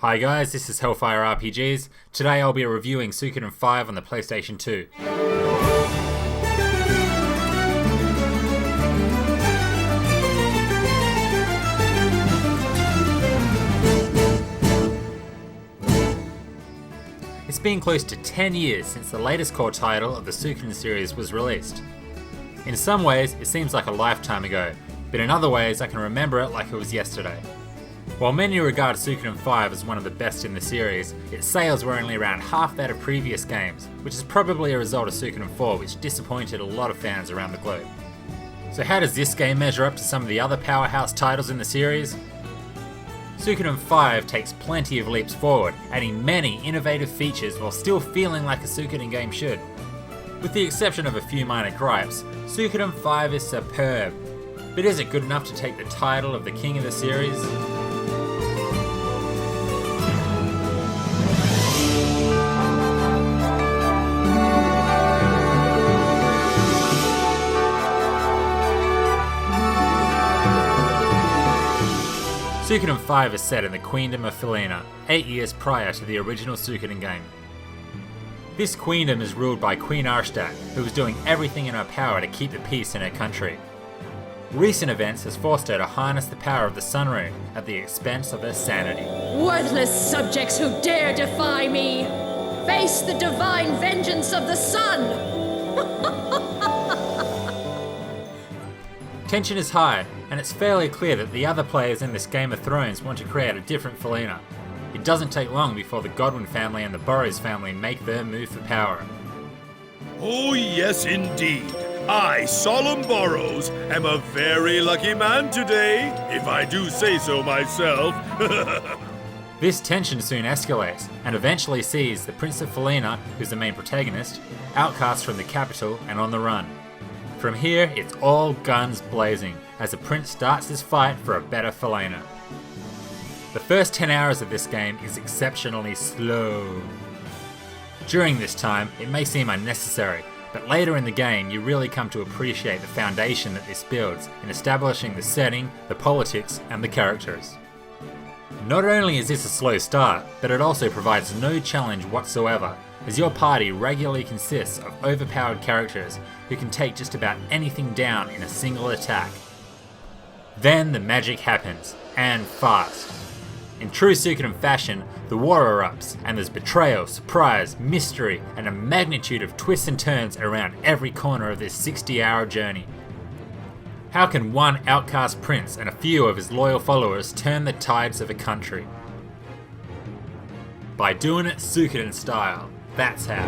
Hi guys, this is Hellfire RPGs. Today I'll be reviewing Suikoden V on the PlayStation 2. It's been close to 10 years since the latest core title of the Suikoden series was released. In some ways, it seems like a lifetime ago, but in other ways I can remember it like it was yesterday. While many regard Suikoden V as one of the best in the series, its sales were only around half that of previous games, which is probably a result of Suikoden IV, which disappointed a lot of fans around the globe. So how does this game measure up to some of the other powerhouse titles in the series? Suikoden V takes plenty of leaps forward, adding many innovative features while still feeling like a Suikoden game should. With the exception of a few minor gripes, Suikoden V is superb. But is it good enough to take the title of the king of the series? Suikoden V is set in the Queendom of Felina, 8 years prior to the original Suikoden game. This queendom is ruled by Queen Arstadt, who is doing everything in her power to keep the peace in her country. Recent events has forced her to harness the power of the Sun Rune at the expense of her sanity. Worthless subjects who dare defy me! Face the divine vengeance of the sun! Tension is high, and it's fairly clear that the other players in this Game of Thrones want to create a different Felina. It doesn't take long before the Godwin family and the Burrows family make their move for power. Oh yes indeed. I, Solemn Burrows, am a very lucky man today, if I do say so myself. This tension soon escalates, and eventually sees the Prince of Felina, who's the main protagonist, outcast from the capital and on the run. From here, it's all guns blazing, as the prince starts his fight for a better Felina. The first 10 hours of this game is exceptionally slow. During this time, it may seem unnecessary, but later in the game you really come to appreciate the foundation that this builds in establishing the setting, the politics, and the characters. Not only is this a slow start, but it also provides no challenge whatsoever, as your party regularly consists of overpowered characters who can take just about anything down in a single attack. Then the magic happens, and fast. In true Suikoden fashion, the war erupts, and there's betrayal, surprise, mystery, and a magnitude of twists and turns around every corner of this 60-hour journey. How can one outcast prince and a few of his loyal followers turn the tides of a country? By doing it Suikoden style. That's how.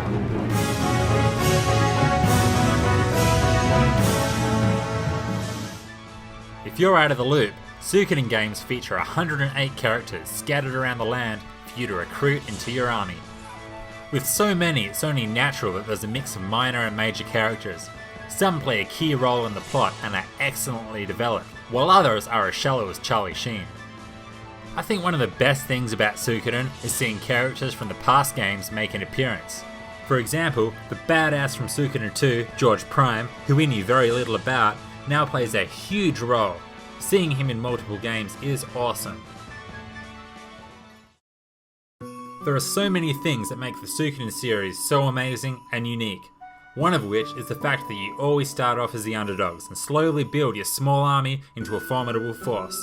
If you're out of the loop, Suikoden games feature 108 characters scattered around the land for you to recruit into your army. With so many, it's only natural that there's a mix of minor and major characters. Some play a key role in the plot and are excellently developed, while others are as shallow as Charlie Sheen. I think one of the best things about Suikoden is seeing characters from the past games make an appearance. For example, the badass from Suikoden 2, George Prime, who we knew very little about, now plays a huge role. Seeing him in multiple games is awesome. There are so many things that make the Suikoden series so amazing and unique. One of which is the fact that you always start off as the underdogs and slowly build your small army into a formidable force.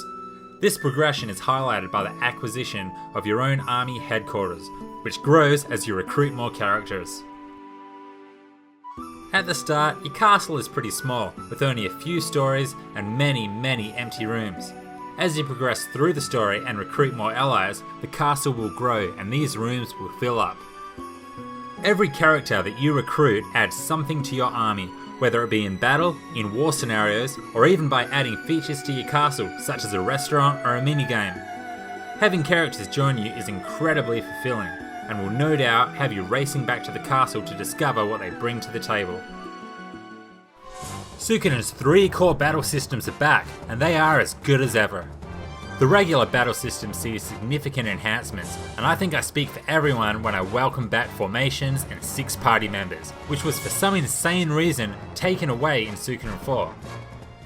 This progression is highlighted by the acquisition of your own army headquarters, which grows as you recruit more characters. At the start, your castle is pretty small, with only a few stories and many empty rooms. As you progress through the story and recruit more allies, the castle will grow and these rooms will fill up. Every character that you recruit adds something to your army, whether it be in battle, in war scenarios, or even by adding features to your castle, such as a restaurant or a minigame. Having characters join you is incredibly fulfilling, and will no doubt have you racing back to the castle to discover what they bring to the table. Suikoden's 3 core battle systems are back, and they are as good as ever. The regular battle system sees significant enhancements, and I think I speak for everyone when I welcome back formations and 6 party members, which was for some insane reason taken away in Suikoden 4.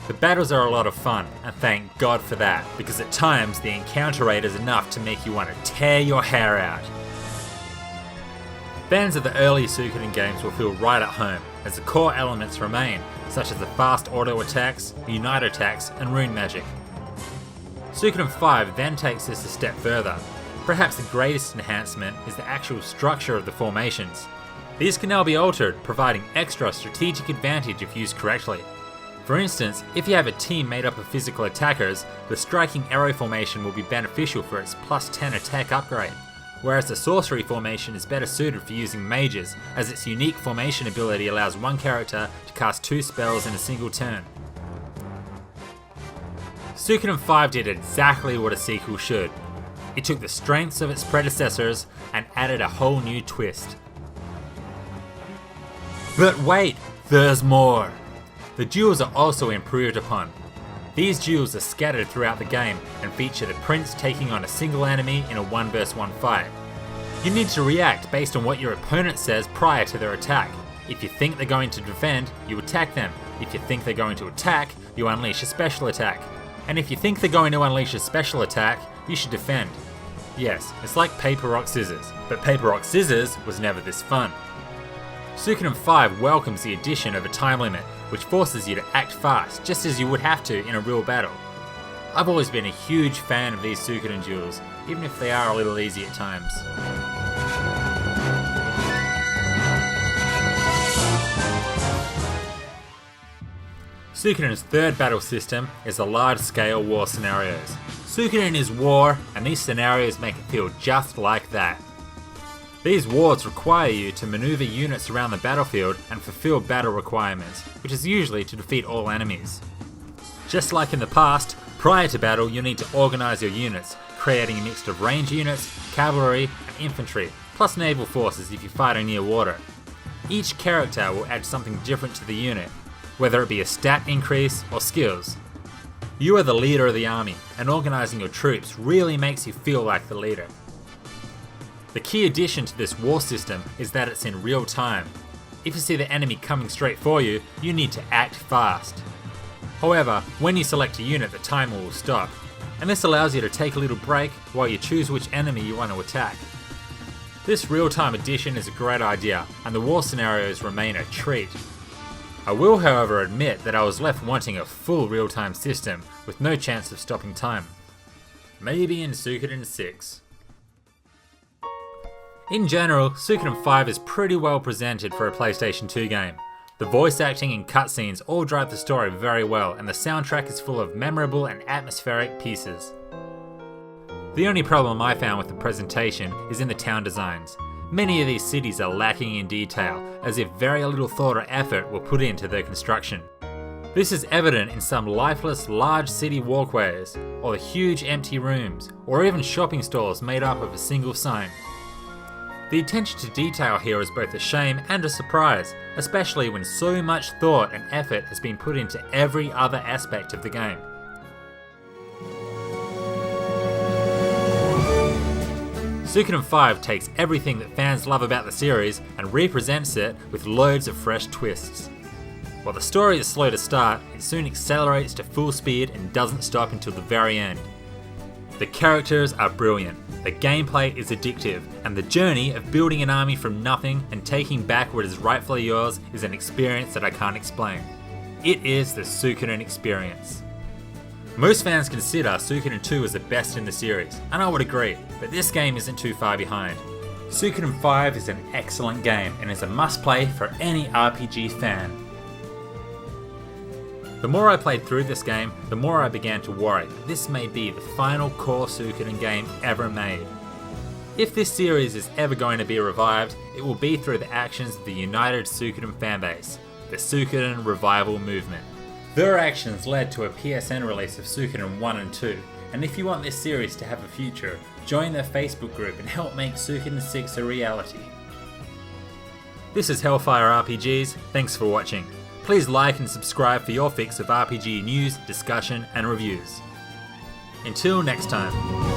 The battles are a lot of fun, and thank God for that, because at times the encounter rate is enough to make you want to tear your hair out. Fans of the early Suikoden games will feel right at home, as the core elements remain, such as the fast auto attacks, unite attacks, and rune magic. Suikoden V then takes this a step further. Perhaps the greatest enhancement is the actual structure of the formations. These can now be altered, providing extra strategic advantage if used correctly. For instance, if you have a team made up of physical attackers, the striking arrow formation will be beneficial for its plus 10 attack upgrade, whereas the sorcery formation is better suited for using mages, as its unique formation ability allows one character to cast 2 spells in a single turn. Suikoden V did exactly what a sequel should. It took the strengths of its predecessors and added a whole new twist. But wait, there's more! The duels are also improved upon. These duels are scattered throughout the game and feature the prince taking on a single enemy in a 1 vs 1 fight. You need to react based on what your opponent says prior to their attack. If you think they're going to defend, you attack them. If you think they're going to attack, you unleash a special attack. And if you think they're going to unleash a special attack, you should defend. Yes, it's like paper, rock, scissors, but paper, rock, scissors was never this fun. Suikoden V welcomes the addition of a time limit, which forces you to act fast, just as you would have to in a real battle. I've always been a huge fan of these Suikoden duels, even if they are a little easy at times. Suikoden's third battle system is the large-scale war scenarios. Suikoden is war, and these scenarios make it feel just like that. These wars require you to maneuver units around the battlefield and fulfill battle requirements, which is usually to defeat all enemies. Just like in the past, prior to battle you'll need to organise your units, creating a mix of range units, cavalry, and infantry, plus naval forces if you're fighting near water. Each character will add something different to the unit, whether it be a stat increase or skills. You are the leader of the army, and organising your troops really makes you feel like the leader. The key addition to this war system is that it's in real time. If you see the enemy coming straight for you, you need to act fast. However, when you select a unit, the timer will stop, and this allows you to take a little break while you choose which enemy you want to attack. This real-time addition is a great idea, and the war scenarios remain a treat. I will, however, admit that I was left wanting a full real-time system with no chance of stopping time. Maybe in Suikoden 6. In general, Suikoden V is pretty well presented for a PlayStation 2 game. The voice acting and cutscenes all drive the story very well, and the soundtrack is full of memorable and atmospheric pieces. The only problem I found with the presentation is in the town designs. Many of these cities are lacking in detail, as if very little thought or effort were put into their construction. This is evident in some lifeless large city walkways, or the huge empty rooms, or even shopping stalls made up of a single sign. The attention to detail here is both a shame and a surprise, especially when so much thought and effort has been put into every other aspect of the game. Suikoden V takes everything that fans love about the series and represents it with loads of fresh twists. While the story is slow to start, it soon accelerates to full speed and doesn't stop until the very end. The characters are brilliant, the gameplay is addictive, and the journey of building an army from nothing and taking back what is rightfully yours is an experience that I can't explain. It is the Suikoden experience. Most fans consider Suikoden 2 as the best in the series, and I would agree, but this game isn't too far behind. Suikoden V is an excellent game and is a must-play for any RPG fan. The more I played through this game, the more I began to worry that this may be the final core Suikoden game ever made. If this series is ever going to be revived, it will be through the actions of the United Suikoden fanbase, the Suikoden Revival Movement. Their actions led to a PSN release of Suikoden 1 and 2, and if you want this series to have a future, join their Facebook group and help make Suikoden 6 a reality. This is Hellfire RPGs, thanks for watching. Please like and subscribe for your fix of RPG news, discussion and reviews. Until next time.